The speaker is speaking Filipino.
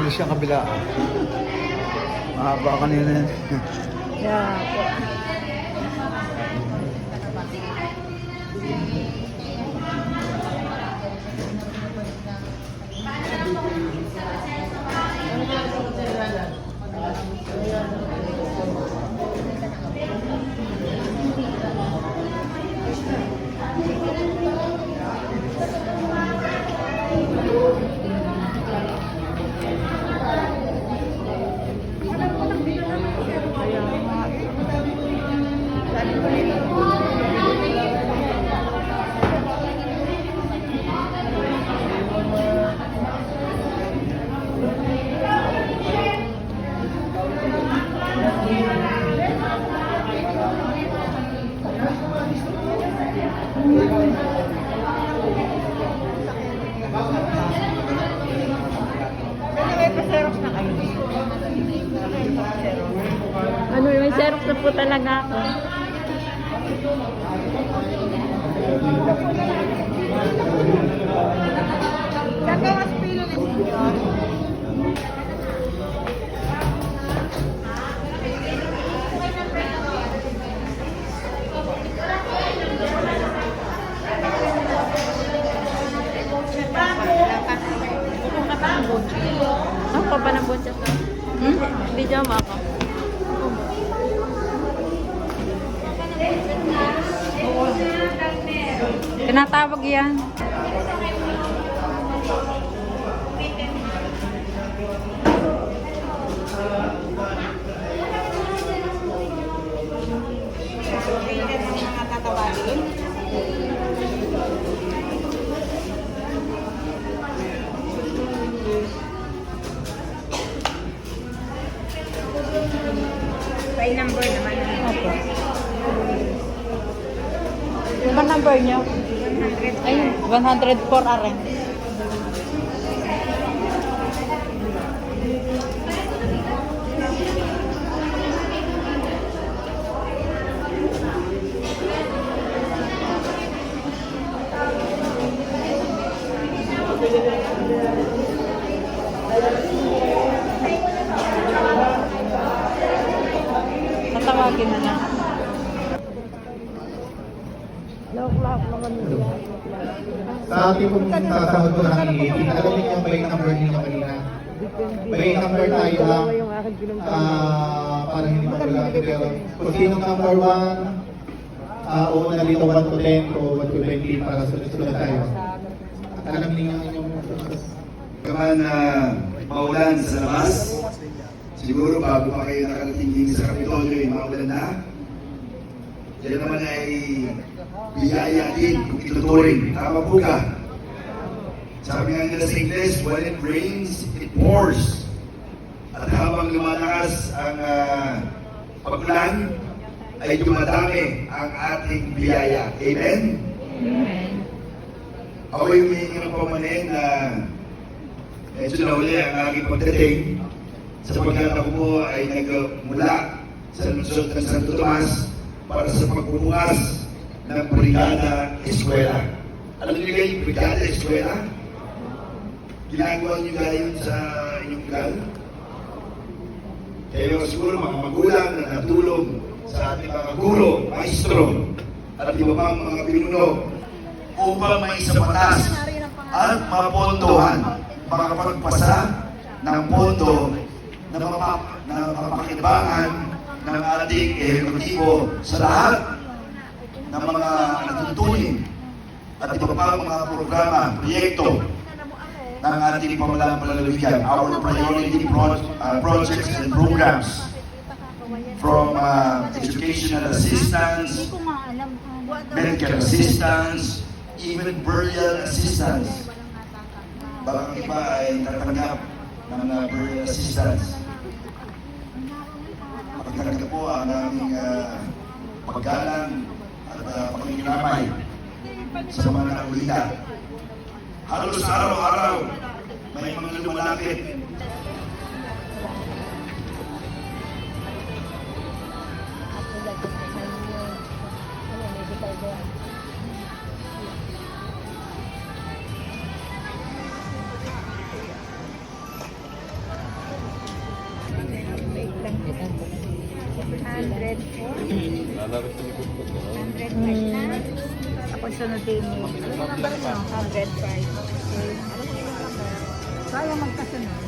English yung kabila. Mahaba kanina yan. Yeah. Ano, may Xerox na po talaga ako. Kakawas pilo na siya. Ako pa ng boncha to? Hindi dyan ako. Tinatawag yan. By number naman. Opo. Ano number niyo? 100. Ay, 104 aren. Tatawagin na lang. Sa ating pong sasahod ko ng meeting, alam niyo yung by number ninyo kanina. By number tayo lang para hindi mawala. Pero kung sinong number 1, una dito 1 to 10 o 1 to 20 para sunod-sunod tayo. Alam niyo yung inyong Kaman na maulan sa labas, siguro bago pa kayo nakarating din sa Kapitolyo ay maulan na. Yan naman ay biyaya din kung ituturing. Tama po ka. Sabi nga nila sa Ingles, when it rains, it pours. At habang lumalakas ang pagulan, ay dumadami ang ating biyaya. Amen? Amen. Ako yung hihingi ng pamanin na medyo nahuli ang aking pagdating sapagkat ako po ay nagmula sa lungsod ng Santo Tomas para sa pagbubukas ng Brigada Eskwela. Alam niyo kayo yung Brigada Eskwela? Ginagawa niyo gayon sa inyong lugar? Kayo siguro mga magulang na natulong sa ating mga guro, maestro, at iba pang mga pinuno upang may sa patas at mapondohan, makapagpasa ng pondo na mapakibangan ng ating ehekutibo sa lahat ng mga natutunin at iba pa mga programa, proyekto ng ating pamahalaan panlalawigan, our priority projects and programs from educational assistance, medical assistance, even burial assistance. Baka iba ay tatanggap ng burial assistance. Pagkakalagay po ang aming paggalang at pakikiramay sa mga nakulita. Halos araw-araw may mga lumalapit. Ako sunutin mo. Ano number mo? 105. Okay. Kaya magkasunod.